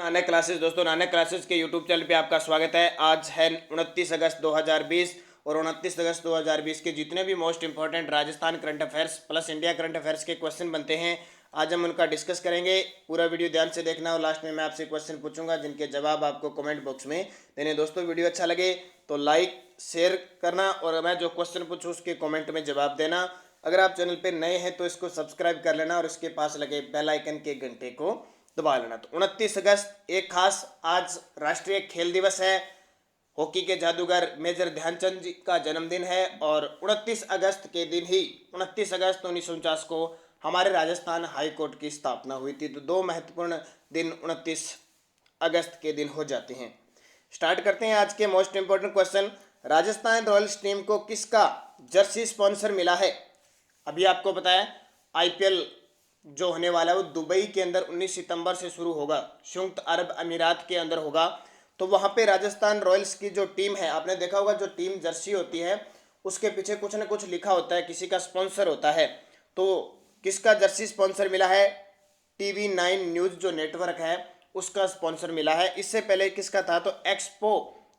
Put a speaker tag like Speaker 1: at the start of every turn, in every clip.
Speaker 1: Nanak classes. दोस्तों, Nanak classes के YouTube channel पे आपका स्वागत है। आज है 29 अगस्त 2020 और 29 अगस्त 2020 के जितने भी most important Rajasthan current affairs plus India current affairs के क्वेश्चन बनते हैं, आज हम उनका डिस्कस करेंगे। पूरा वीडियो ध्यान से देखना और लास्ट में मैं आपसे क्वेश्चन पूछूंगा जिनके जवाब आपको कमेंट बॉक्स में देने। दोस्तों, वीडियो अच्छा लगे तो लाइक शेयर करना और मैं जो क्वेश्चन पूछूँ उसके कॉमेंट में जवाब देना। अगर आप चैनल पर नए हैं तो इसको सब्सक्राइब कर लेना और इसके पास लगे बेल आइकन के घंटे को दबा लेना। तो 29 अगस्त एक खास आज राष्ट्रीय खेल दिवस है। हॉकी के जादूगर मेजर ध्यानचंद जी का जन्मदिन है और 29 अगस्त के दिन ही 29 अगस्त 1949 को हमारे राजस्थान हाई कोर्ट की स्थापना हुई थी। तो दो महत्वपूर्ण दिन 29 अगस्त के दिन हो जाते हैं। स्टार्ट करते हैं आज के most important question. Rajasthan Royals team को किसका जर्सी स्पॉन्सर मिला है? अभी आपको बताया आईपीएल जो होने वाला है वो दुबई के अंदर 19 सितंबर से शुरू होगा, संयुक्त अरब अमीरात के अंदर होगा। तो वहाँ पे राजस्थान रॉयल्स की जो टीम है, आपने देखा होगा जो टीम जर्सी होती है उसके पीछे कुछ ना कुछ लिखा होता है, किसी का स्पॉन्सर होता है। तो किसका जर्सी स्पॉन्सर मिला है? TV9 न्यूज़ जो नेटवर्क है उसका स्पॉन्सर मिला है। इससे पहले किसका था? तो एक्सपो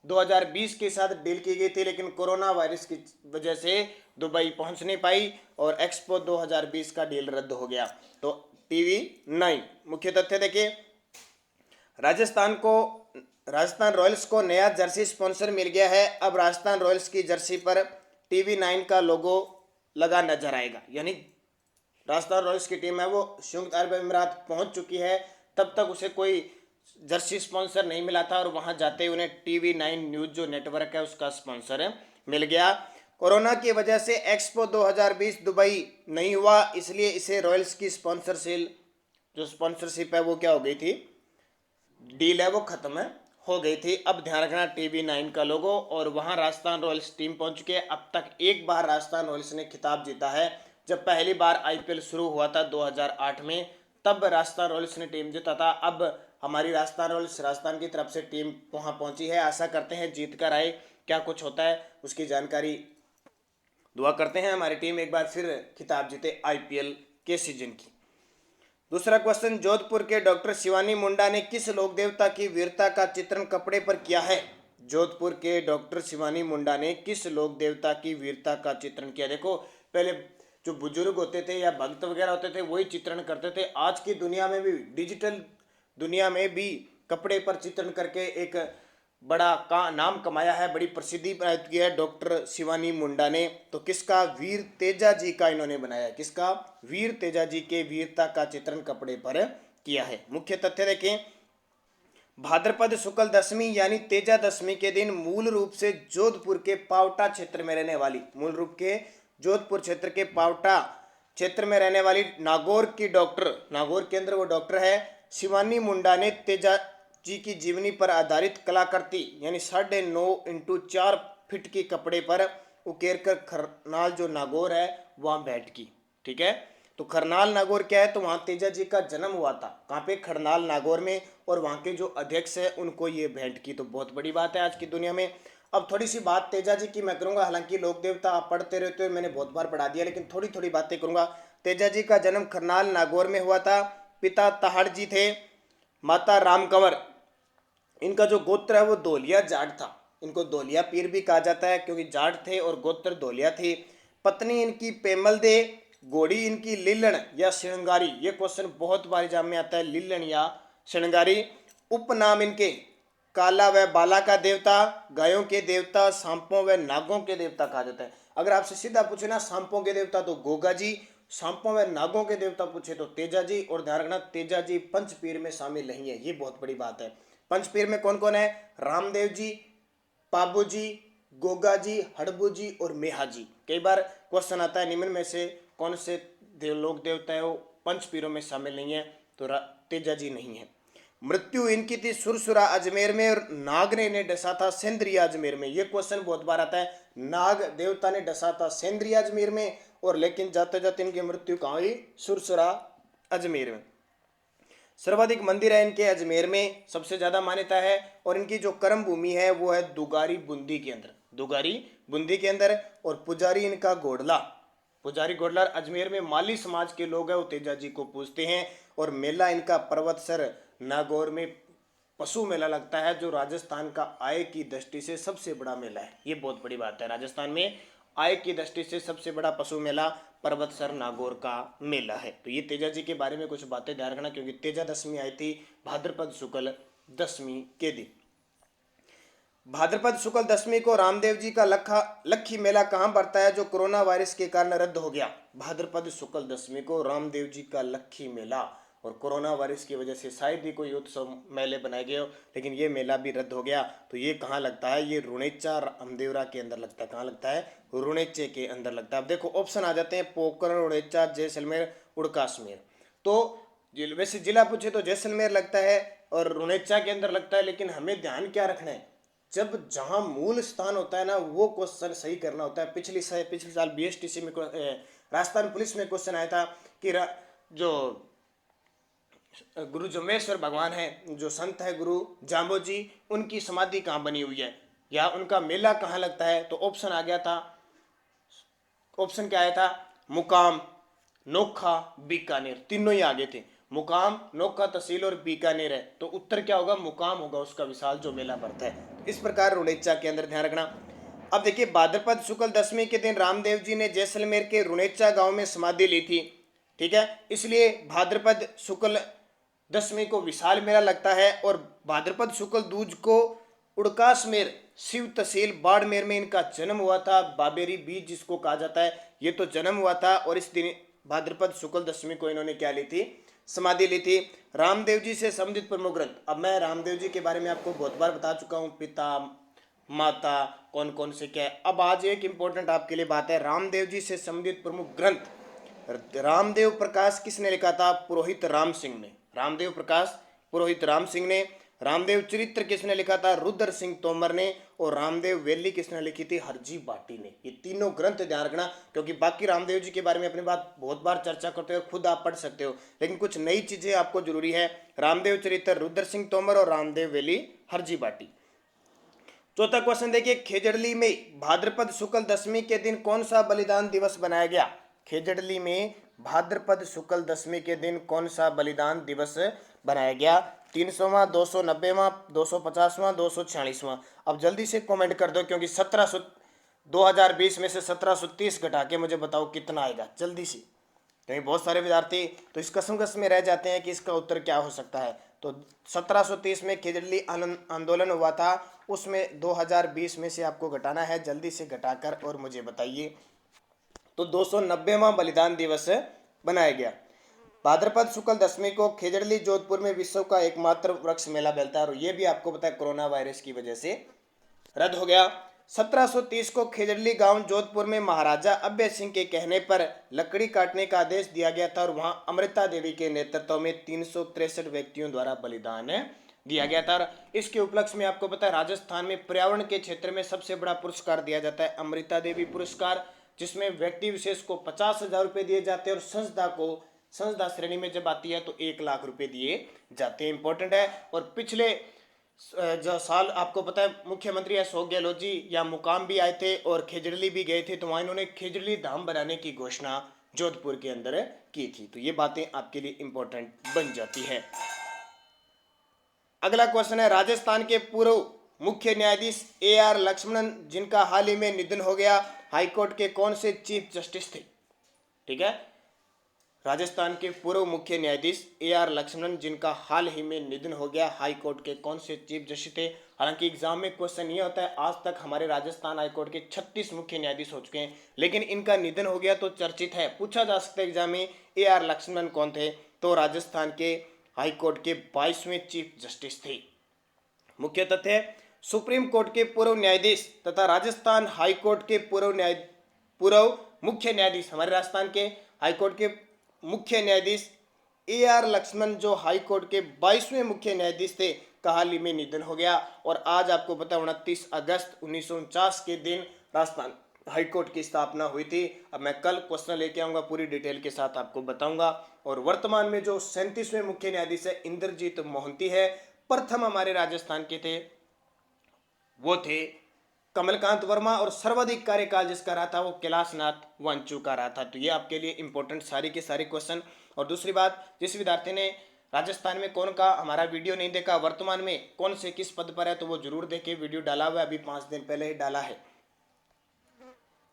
Speaker 1: 2020 के साथ डील की गई थी, लेकिन कोरोना वायरस की वजह से दुबई पहुंच नहीं पाई और एक्सपो 2020 का डील रद्द हो गया। तो TV9 मुख्य तथ्य देखिए, राजस्थान रॉयल्स को नया जर्सी स्पॉन्सर मिल गया है। अब राजस्थान रॉयल्स की जर्सी पर TV9 का लोगो लगा नजर आएगा। यानी राजस्थान रॉयल्स की टीम है वो संयुक्त अरब अमीरात पहुंच चुकी है, तब तक उसे कोई जर्सी स्पॉन्सर नहीं मिला था और वहां जाते ही उन्हें TV9 न्यूज़ जो नेटवर्क है उसका स्पॉन्सर मिल गया। कोरोना की वजह से एक्सपो 2020 दुबई नहीं हुआ, इसलिए इसे रॉयल्स की स्पॉन्सरशिप है वो क्या हो गई थी, डील है वो खत्म हो गई थी। अब ध्यान रखना TV9 का लोगो, और वहां राजस्थान रॉयल्स टीम पहुंच चुकी है। अब तक एक बार राजस्थान रॉयल्स ने खिताब जीता है। जब पहली बार आईपीएल शुरू हुआ था 2008 में, तब राजस्थान रॉयल्स ने टीम जीता था। अब हमारी राजस्थान रॉयल्स राजस्थान की तरफ से टीम वहां पहुंची है। आशा करते हैं जीत कर आए। क्या कुछ होता है उसकी जानकारी दुआ करते हैं हमारी टीम एक बार फिर खिताब जीते आईपीएल के सीजन की। दूसरा क्वेश्चन, जोधपुर के डॉक्टर शिवानी मुंडा ने किस लोक देवता की वीरता का चित्रण कपड़े पर किया है? जोधपुर के डॉक्टर शिवानी मुंडा ने किस लोक देवता की वीरता का चित्रण किया? देखो, पहले जो बुजुर्ग होते थे या भक्त वगैरह होते थे वही चित्रण करते थे। आज की दुनिया में भी, डिजिटल दुनिया में भी कपड़े पर चित्रण करके एक बड़ा का नाम कमाया है, बड़ी प्रसिद्धि प्राप्त की है डॉक्टर शिवानी मुंडा ने। तो किसका? वीर तेजा जी का इन्होंने बनाया। किसका? वीर तेजा जी के वीरता का चित्रण कपड़े पर किया है। मुख्य तथ्य देखें, भाद्रपद शुक्ल दशमी यानी तेजा दशमी के दिन मूल रूप से जोधपुर के पावटा क्षेत्र में रहने वाली, मूल रूप के जोधपुर क्षेत्र के पावटा क्षेत्र में रहने वाली नागौर की डॉक्टर, नागौर के अंदर वो डॉक्टर है, शिवानी मुंडा ने तेजा जी की जीवनी पर आधारित कलाकृति यानी 9.5 x 4 फीट के कपड़े पर उकेर कर खरनाल जो नागौर है वहां भेंट की। ठीक है, तो खरनाल नागौर क्या है? तो वहां तेजा जी का जन्म हुआ था। कहाँ पे? खरनाल नागौर में। और वहां के जो अध्यक्ष है उनको ये भेंट की। तो बहुत बड़ी बात है आज की दुनिया में। अब थोड़ी सी बात तेजा जी की मैं करूंगा, हालांकि लोक देवता आप पढ़ते रहते हो, मैंने बहुत बार पढ़ा दिया, लेकिन थोड़ी थोड़ी बातें करूंगा। तेजा जी का जन्म खरनाल नागौर में हुआ था। पिता तहाड़ जी थे, माता राम कंवर। इनका जो गोत्र है वो धोलिया जाट था। इनको धोलिया पीर भी कहा जाता है क्योंकि जाट थे और गोत्र धोलिया थी। पत्नी इनकी पेमल दे, घोड़ी इनकी लिल्लण या श्रृंगारी। ये क्वेश्चन बहुत बार एग्जाम में आता है, लिल्लण या श्रृंगारी। उपनाम इनके काला व बाला का देवता, गायों के देवता, सांपों व नागों के देवता कहा जाता है। अगर आपसे सीधा पूछे ना सांपों के देवता तो गोगा जी, सांपों व नागों के देवता पूछे तो तेजा जी। और ध्यान रखना तेजा जी पंचपीर में शामिल नहीं है, ये बहुत बड़ी बात है। पंचपीर में कौन कौन है? रामदेव जी, पाबू जी, गोगा जी, हड़बू जी और मेहा जी। कई बार क्वेश्चन आता है निम्न में से कौन से लोक देवता है वो पंचपीरों में शामिल नहीं है? तो तेजा जी नहीं है। मृत्यु इनकी थी सुरसुरा अजमेर में और नाग ने इन्हें डसा था सेंद्रिया अजमेर में। ये क्वेश्चन बहुत बार आता है। नाग देवता ने डसा था सेंद्रिया अजमेर में, और लेकिन जाते जाते इनकी मृत्यु कहाँ हुई? सुरसुरा अजमेर में। सर्वाधिक मंदिर है इनके अजमेर में, सबसे ज्यादा मान्यता है। और इनकी जो कर्म भूमि है वो है दुगारी बूंदी के अंदर, दुगारी बूंदी के अंदर। और पुजारी इनका घोड़ला, पुजारी घोड़ला। अजमेर में माली समाज के लोग हैं वो तेजा जी को पूजते हैं। और मेला इनका पर्वतसर नागौर में पशु मेला लगता है जो राजस्थान का आय की दृष्टि से सबसे बड़ा मेला है। ये बहुत बड़ी बात है। राजस्थान में आय की दृष्टि से सबसे बड़ा पशु मेला पर्वतसर नागौर का मेला है। तो ये तेजा जी के बारे में कुछ बातें ध्यान रखना, क्योंकि तेजा दशमी आई थी भाद्रपद शुक्ल दशमी के दिन। भाद्रपद शुक्ल दशमी को रामदेव जी का लक्खी मेला कहाँ पड़ता है जो कोरोना वायरस के कारण रद्द हो गया? भाद्रपद शुक्ल दशमी को रामदेव जी का लक्खी मेला, और कोरोना वायरस की वजह से शायद ही कोई उत्सव मेले बनाए गए हो, लेकिन ये मेला भी रद्द हो गया। तो ये कहाँ लगता है? ये रुणेचा अमदेवरा के अंदर लगता है। कहाँ लगता है? रुणेचे के अंदर लगता है। अब देखो ऑप्शन आ जाते हैं, पोखरण, रुणेचा, जैसलमेर, उड़कासमेर। तो वैसे जिला पूछे तो जैसलमेर लगता है और रुणेचा के अंदर लगता है, लेकिन हमें ध्यान क्या रखना है, जब जहां मूल स्थान होता है ना वो क्वेश्चन सही करना होता है। पिछले साल बीएसटीसी में राजस्थान पुलिस में क्वेश्चन आया था कि जो गुरु जम्बेश्वर भगवान है, जो संत है गुरु जाम्बो जी, उनकी समाधि कहाँ बनी हुई है या उनका मेला कहाँ लगता है? तो ऑप्शन आ गया था, ऑप्शन क्या आया था? मुकाम, नोखा, बीकानेर। तीनों ही आगे थे, मुकाम, नोखा तहसील और बीकानेर है। तो उत्तर क्या होगा? मुकाम होगा उसका विशाल जो मेला पड़ता है। इस प्रकार रुणेचा के अंदर ध्यान रखना। अब देखिए भाद्रपद शुक्ल दशमी के दिन रामदेव जी ने जैसलमेर के रुणेचा गांव में समाधि ली थी। ठीक है, इसलिए भाद्रपद शुक्ल दशमी को विशाल मेला लगता है। और भाद्रपद शुक्ल दूज को उड़कासमेर शिव तहसील बाड़मेर में इनका जन्म हुआ था। बाबेरी बीज जिसको कहा जाता है, ये तो जन्म हुआ था। और इस दिन भाद्रपद शुक्ल दशमी को इन्होंने क्या ली थी? समाधि ली थी। रामदेव जी से संबंधित प्रमुख ग्रंथ, अब मैं रामदेव जी के बारे में आपको बहुत बार बता चुका हूँ, पिता माता कौन कौन से क्या है। अब आज एक इंपॉर्टेंट आपके लिए बात है, रामदेव जी से संबंधित प्रमुख ग्रंथ रामदेव प्रकाश किसने लिखा था? पुरोहित राम सिंह ने। रामदेव प्रकाश पुरोहित राम सिंह ने। रामदेव चरित्र किसने लिखा था? रुद्र सिंह तोमर ने। और रामदेव वैली किसने लिखी थी? हरजी बाटी ने। ये तीनों ग्रंथ ध्यान रखना, क्योंकि बाकी रामदेव जी के बारे में अपनी बात बहुत बार चर्चा करते हो, खुद आप पढ़ सकते हो, लेकिन कुछ नई चीजें आपको जरूरी है। रामदेव चरित्र रुद्र सिंह तोमर और रामदेव वैली हरजी बाटी। चौथा क्वेश्चन देखिए, खेजड़ली में भाद्रपद शुक्ल दशमी के दिन कौन सा बलिदान दिवस बनाया गया? खेजड़ली में भाद्रपद शुक्ल दशमी के दिन कौन सा बलिदान दिवस बनाया गया? 300वां, 290वां, 250वां, 246वां? अब जल्दी से कमेंट कर दो, क्योंकि 2020 में से 1730 घटा के मुझे बताओ कितना आएगा जल्दी से, क्योंकि बहुत सारे विद्यार्थी तो इस कसमकस में रह जाते हैं कि इसका उत्तर क्या हो सकता है। तो 1730 में खेजड़ली आंदोलन हुआ था, उसमें 2020 में से आपको घटाना है, जल्दी से घटाकर और मुझे बताइए। तो 290वां बलिदान दिवस बनाया गया। भाद्रपद शुक्ल दशमी को खेजड़ली जोधपुर में विश्व का एकमात्र वृक्ष मेला मिलता है, और यह भी आपको पता है कोरोना वायरस की वजह से रद्द हो गया। 1730 को खेजड़ली गांव जोधपुर में महाराजा अभय सिंह के कहने पर लकड़ी काटने का आदेश दिया गया था, और वहां अमृता देवी के नेतृत्व में 363 व्यक्तियों द्वारा बलिदान दिया गया था। इसके उपलक्ष्य में आपको पता है राजस्थान में पर्यावरण के क्षेत्र में सबसे बड़ा पुरस्कार दिया जाता है अमृता देवी पुरस्कार, जिसमें व्यक्ति विशेष को 50,000 रुपये दिए जाते हैं, और संस्था श्रेणी में जब आती है तो 1 लाख रुपए दिए जाते हैं। इंपॉर्टेंट है। और पिछले जो साल आपको पता है मुख्यमंत्री अशोक गहलोत जी या मुकाम भी आए थे और खेजड़ली भी गए थे, तो वहां इन्होंने खेजड़ली धाम बनाने की घोषणा जोधपुर के अंदर की थी। तो ये बातें आपके लिए इंपॉर्टेंट बन जाती है। अगला क्वेश्चन है, राजस्थान के पूर्व मुख्य न्यायाधीश AR लक्ष्मणन जिनका हाल ही में निधन हो गया, हाईकोर्ट के कौन से चीफ जस्टिस थे? ठीक है, राजस्थान के पूर्व मुख्य न्यायाधीश AR लक्ष्मणन जिनका हाल ही में निधन हो गया, हाई कोर्ट के कौन से चीफ जस्टिस थे? हालांकि एग्जाम में क्वेश्चन ये होता है, आज तक हमारे राजस्थान हाई कोर्ट के 36 मुख्य न्यायाधीश हो चुके हैं, लेकिन इनका निधन हो गया तो चर्चित है, पूछा जा सकता है एग्जाम में AR लक्ष्मणन कौन थे? तो राजस्थान के हाई कोर्ट के 22वें चीफ जस्टिस थे। मुख्य तथ्य, सुप्रीम कोर्ट के पूर्व न्यायाधीश तथा राजस्थान हाई कोर्ट के पूर्व मुख्य न्यायाधीश, हमारे राजस्थान के हाई कोर्ट के मुख्य न्यायाधीश AR लक्ष्मण जो हाई कोर्ट के 22वें मुख्य न्यायाधीश थे, का हाल ही में निधन हो गया। और आज आपको पता 29 अगस्त 1949 के दिन राजस्थान हाई कोर्ट की स्थापना हुई थी। अब मैं कल क्वेश्चन लेके आऊंगा, पूरी डिटेल के साथ आपको बताऊंगा। और वर्तमान में जो 37वें मुख्य न्यायाधीश है इंद्रजीत मोहंती है, प्रथम हमारे राजस्थान के थे वो थे कमलकांत वर्मा, और सर्वाधिक कार्यकाल जिसका रहा था वो कैलाशनाथ वांचू का रहा था। तो ये आपके लिए इंपॉर्टेंट सारी के सारे क्वेश्चन। और दूसरी बात, जिस विद्यार्थी ने राजस्थान में कौन का हमारा वीडियो नहीं देखा, वर्तमान में कौन से किस पद पर है, तो वो जरूर देखे, वीडियो डाला हुआ है, अभी 5 दिन पहले ही डाला है।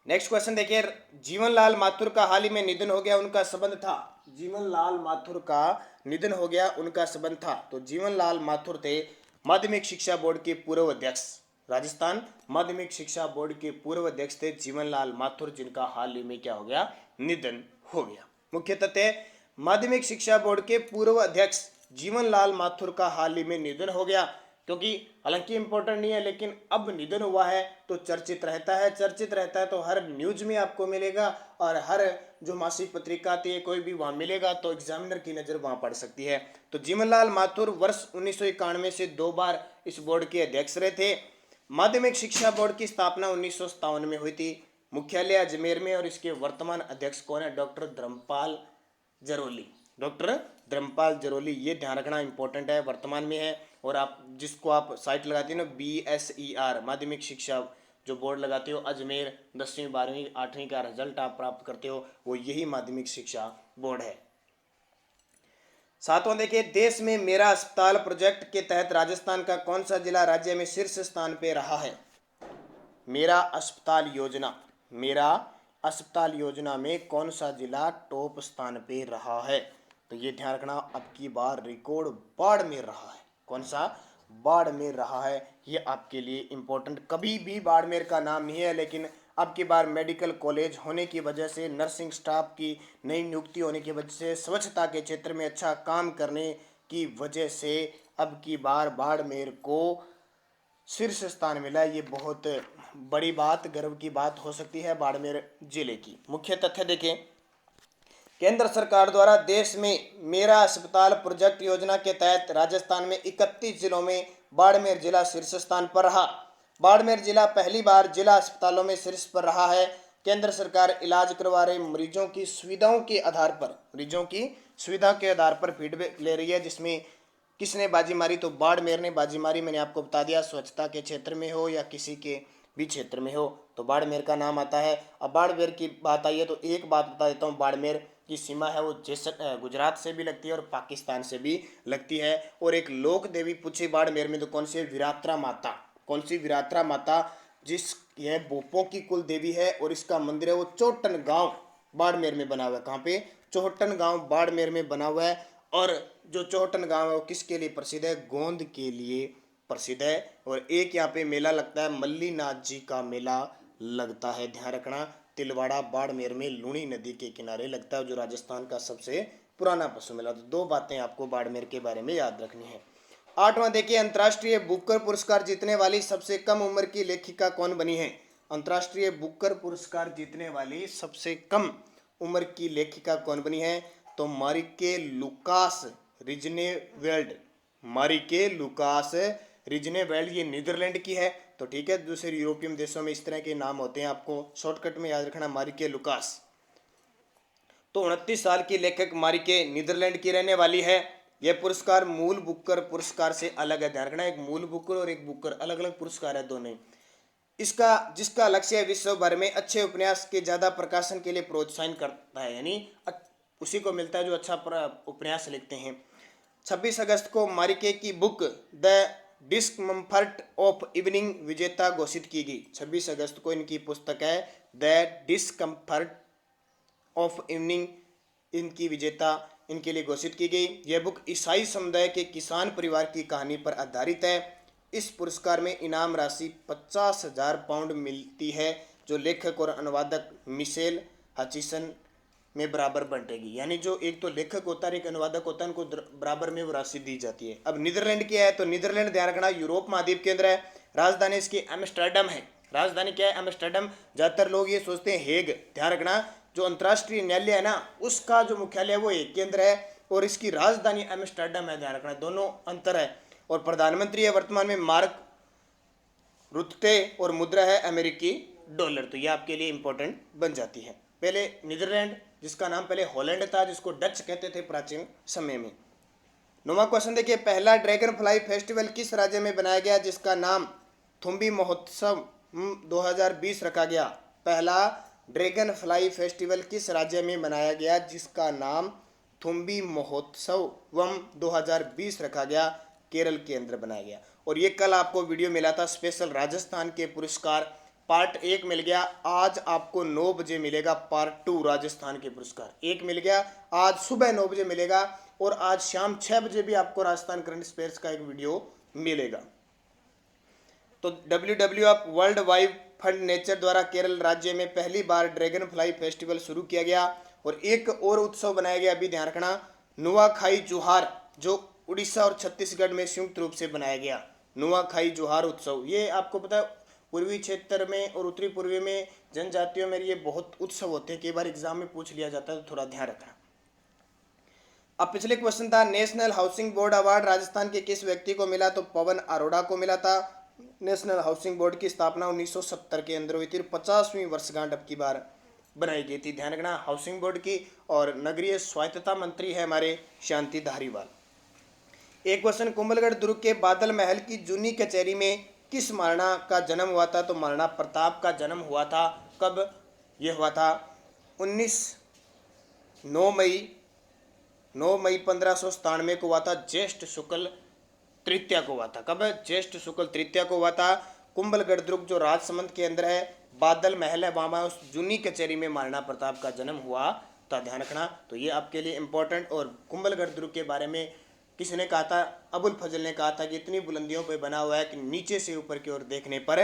Speaker 1: नेक्स्ट क्वेश्चन देखिए, जीवनलाल माथुर का हाल ही में निधन हो गया, उनका संबंध था। जीवनलाल माथुर का निधन हो गया, उनका संबंध था। तो जीवनलाल माथुर थे माध्यमिक शिक्षा बोर्ड के पूर्व अध्यक्ष, राजस्थान माध्यमिक शिक्षा बोर्ड के पूर्व अध्यक्ष थे जीवनलाल माथुर, जिनका हाल ही में क्या हो गया, निधन हो गया। मुख्य तथ्य, माध्यमिक शिक्षा बोर्ड के पूर्व अध्यक्ष जीवनलाल माथुर का हाल ही में निधन हो गया, क्योंकि हालांकि इंपॉर्टेंट नहीं है, लेकिन अब निधन हुआ है तो चर्चित रहता है, चर्चित रहता है तो हर न्यूज में आपको मिलेगा, और हर जो मासिक पत्रिका आती है कोई भी वहां मिलेगा, तो एग्जामिनर की नजर वहां पड़ सकती है। तो जीवनलाल माथुर वर्ष 1991 से 2 बार इस बोर्ड के अध्यक्ष रहे थे। माध्यमिक शिक्षा बोर्ड की स्थापना 1957 में हुई थी, मुख्यालय अजमेर में, और इसके वर्तमान अध्यक्ष कौन है, डॉक्टर धर्मपाल जरोली। डॉक्टर धर्मपाल जरोली, ये ध्यान रखना इंपॉर्टेंट है, वर्तमान में है। और आप जिसको आप साइट लगाते हो ना, BSER माध्यमिक शिक्षा जो बोर्ड लगाते हो अजमेर, 10वीं 12वीं 8वीं का रिजल्ट आप प्राप्त करते हो, वो यही माध्यमिक शिक्षा बोर्ड है। 7वां देखिए, देश में मेरा अस्पताल प्रोजेक्ट के तहत राजस्थान का कौन सा जिला राज्य में शीर्ष स्थान पे रहा है। मेरा अस्पताल योजना, मेरा अस्पताल योजना में कौन सा जिला टॉप स्थान पे रहा है, तो ये ध्यान रखना, अब की बार रिकॉर्ड बाड़मेर रहा है। कौन सा, बाड़मेर रहा है, ये आपके लिए इंपॉर्टेंट, कभी भी बाड़मेर का नाम नहीं है, लेकिन अब की बार मेडिकल कॉलेज होने की वजह से, नर्सिंग स्टाफ की नई नियुक्ति होने की वजह से, स्वच्छता के क्षेत्र में अच्छा काम करने की वजह से अब की बार बाड़मेर को शीर्ष स्थान मिला। ये बहुत बड़ी बात, गर्व की बात हो सकती है बाड़मेर जिले की। मुख्य तथ्य देखें, केंद्र सरकार द्वारा देश में मेरा अस्पताल प्रोजेक्ट योजना के तहत राजस्थान में 31 जिलों में बाड़मेर जिला शीर्ष स्थान पर रहा। बाड़मेर जिला पहली बार जिला अस्पतालों में शीर्ष पर रहा है। केंद्र सरकार इलाज करवा रहे मरीजों की सुविधाओं के आधार पर, मरीजों की सुविधा के आधार पर फीडबैक ले रही है, जिसमें किसने बाजी मारी, तो बाड़मेर ने बाजी मारी। मैंने आपको बता दिया, स्वच्छता के क्षेत्र में हो या किसी के भी क्षेत्र में हो तो बाड़मेर का नाम आता है। अब बाड़मेर की बात आई है तो एक बात बता देता हूँ, बाड़मेर की सीमा है वो गुजरात से भी लगती है और पाकिस्तान से भी लगती है। और एक लोक देवी पूछी बाड़मेर में तो कौन सी, विरात्रा माता। कौन सी, विरात्रा माता, जिस यह बोपो की कुल देवी है, और इसका मंदिर है वो चोहटन गांव बाड़मेर में बना हुआ है। कहाँ पे, चोहटन गांव बाड़मेर में बना हुआ है। और जो चोहटन गांव है वो किसके लिए प्रसिद्ध है, गोंद के लिए प्रसिद्ध है। और एक यहाँ पे मेला लगता है, मल्लीनाथ जी का मेला लगता है, ध्यान रखना, तिलवाड़ा बाड़मेर में लूणी नदी के किनारे लगता है, जो राजस्थान का सबसे पुराना पशु मेला। तो 2 बातें आपको बाड़मेर के बारे में याद रखनी है। 8वां देखिए, अंतर्राष्ट्रीय बुकर पुरस्कार जीतने वाली सबसे कम उम्र की लेखिका कौन बनी है। अंतर्राष्ट्रीय बुकर पुरस्कार जीतने वाली सबसे कम उम्र की लेखिका कौन बनी है, तो मारिके लुकास रिजनेवेल्ड। मारिके लुकास रिजनेवेल्ड, ये नीदरलैंड की है। तो ठीक है, दूसरे यूरोपियन देशों में इस तरह के नाम होते हैं, आपको शॉर्टकट में याद रखना, मारिके लुकास। तो 29 साल की लेखक मारिके नीदरलैंड की रहने वाली है। यह पुरस्कार मूल बुकर पुरस्कार से अलग है, ध्यान रखना, एक मूल बुकर और एक बुकर अलग अलग पुरस्कार है दोनों। इसका जिसका लक्ष्य विश्व भर में अच्छे उपन्यास के ज्यादा प्रकाशन के लिए प्रोत्साहन करता है, यानी उसी को मिलता है जो अच्छा उपन्यास लिखते हैं। 26 अगस्त को मारिके की book the discomfort of evening विजेता घोषित की गई। 26 अगस्त को इनकी पुस्तक है द डिस्कम्फर्ट ऑफ इवनिंग, इनकी विजेता इनके लिए घोषित की गई। यह बुक ईसाई समुदाय के किसान परिवार की कहानी पर आधारित है। इस पुरस्कार में इनाम राशि 50,000 पाउंड मिलती है, जो लेखक और अनुवादक मिशेल हचिसन में बराबर बंटेगी। यानी जो एक तो लेखक होता है, एक अनुवादक होता है, उनको बराबर में वो राशि दी जाती है। अब नीदरलैंड की है, तो नीदरलैंड ध्यान रखना यूरोप महाद्वीप के अंदर है। राजधानी इसकी एम्स्टर्डम है। राजधानी क्या है, एम्स्टर्डम। ज्यादातर लोग ये सोचते हैं हेग, ध्यान रखना, जो अंतर्राष्ट्रीय न्यायालय है ना, उसका जो मुख्यालय है वो हेग के अंदर है, और इसकी राजधानी एम्स्टर्डम है, ध्यान रखना, दोनों अंतर है। और प्रधानमंत्री है वर्तमान में मार्क रुत्ते, और मुद्रा है अमेरिकी डॉलर। तो ये आपके लिए इंपॉर्टेंट बन जाती है। पहले नीदरलैंड, जिसका नाम पहले हॉलैंड था, जिसको डच कहते थे प्राचीन समय में। 9वां क्वेश्चन देखिए, पहला ड्रैगन फ्लाई फेस्टिवल किस राज्य में बनाया गया, जिसका नाम थुम्बी महोत्सव 2020 रखा गया। पहला ड्रैगन फ्लाई फेस्टिवल किस राज्य में मनाया गया, जिसका नाम थुम्बी महोत्सवम 2020 रखा गया, केरल केंद्र बनाया गया। और ये कल आपको वीडियो मिला था स्पेशल राजस्थान के पुरस्कार, पार्ट 1 मिल गया। आज आपको 9 बजे मिलेगा पार्ट 2 राजस्थान के पुरस्कार। एक मिल गया, आज सुबह 9 बजे मिलेगा और आज शाम 6 बजे भी आपको राजस्थान करंट अफेयर्स का एक वीडियो मिलेगा। तो WWF world wide fund nature द्वारा केरल राज्य में पहली बार ड्रैगन फ्लाई फेस्टिवल शुरू किया गया। और एक और उत्सव बनाया गया, अभी ध्यान रखना, नुआखाई जोहार, जो उड़ीसा और छत्तीसगढ़ में संयुक्त रूप से बनाया गया। नुआखाई जोहार उत्सव, ये आपको पता है पूर्वी क्षेत्र में और उत्तरी पूर्वी में जनजातियों में ये बहुत उत्सव होते हैं, कई बार एग्जाम में पूछ लिया जाता है, तो थोड़ा ध्यान रखना। अब पिछले क्वेश्चन था national housing board award Rajasthan के किस व्यक्ति को मिला, तो पवन अरोड़ा को मिला था। नेशनल हाउसिंग बोर्ड की स्थापना 1970 के अंदर हुई थी। 50वीं वर्षगांठ अब की बार बनाई गई थी। ध्यान रखना हाउसिंग बोर्ड की। और नगरीय स्वायत्तता मंत्री है हमारे शांति धारीवाल। एक क्वेश्चन, कुंभलगढ़ दुर्ग के बादल महल की जूनी कचहरी में किस महाराणा का जन्म हुआ था, तो महाराणा प्रताप का जन्म हुआ था। कब यह हुआ था? 9 मई 1597 को हुआ था। ज्येष्ठ शुक्ल तृतीया को हुआ था। कब? ज्येष्ठ शुक्ल तृतीया को हुआ था। कुंभलगढ़ दुर्ग जो राजसमंद के अंदर है, बादल महल है, वहां उस जूनी कचहरी में महाराणा प्रताप का जन्म हुआ था। ध्यान रखना, तो ये आपके लिए इंपॉर्टेंट। और कुंभलगढ़ दुर्ग के बारे में किसने कहा था? अबुल फजल ने कहा था कि इतनी बुलंदियों पर बना हुआ है कि नीचे से ऊपर की ओर देखने पर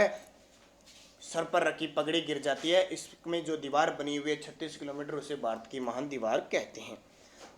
Speaker 1: सर पर रखी पगड़ी गिर जाती है। इसमें जो दीवार बनी हुई है 36 किलोमीटर, उसे भारत की महान दीवार कहते हैं।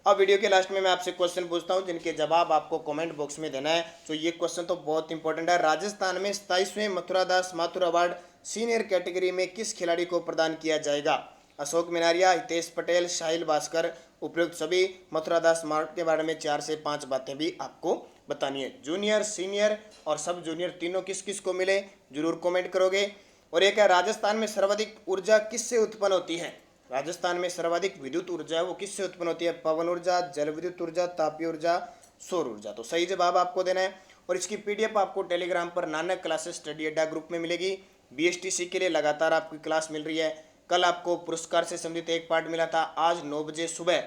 Speaker 1: अब वीडियो के लास्ट में मैं आपसे क्वेश्चन पूछता हूं, जिनके जवाब आपको कमेंट बॉक्स में देना है। तो ये क्वेश्चन तो बहुत इंपॉर्टेंट है। राजस्थान में 27वें Mathuradas Mathur award senior category में किस खिलाड़ी को प्रदान किया जाएगा? अशोक मिनारिया, हितेश पटेल, साहिल भास्कर, उपयुक्त सभी। मथुरादास मार्ग के बारे में 4 से 5 बातें भी आपको बतानी है। जूनियर, सीनियर और सब जूनियर तीनों किस किस को मिले, जरूर कमेंट करोगे। और एक है, राजस्थान में सर्वाधिक ऊर्जा किससे उत्पन्न होती है? राजस्थान में सर्वाधिक विद्युत ऊर्जा है वो किससे उत्पन्न होती है? पवन ऊर्जा, जल विद्युत ऊर्जा, तापीय ऊर्जा, सौर ऊर्जा। तो सही जवाब आपको देना है। और इसकी PDF आपको टेलीग्राम पर नानक क्लासेस स्टडी अड्डा ग्रुप में मिलेगी। BSTC के लिए लगातार आपकी क्लास मिल रही है। कल आपको पुरस्कार से संबंधित एक पार्ट मिला था, आज 9 बजे सुबह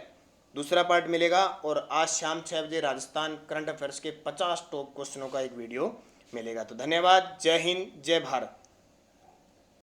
Speaker 1: दूसरा पार्ट मिलेगा। और आज शाम 6 बजे राजस्थान करंट अफेयर्स के 50 टॉप क्वेश्चनों का एक वीडियो मिलेगा। तो धन्यवाद, जय हिंद, जय भारत।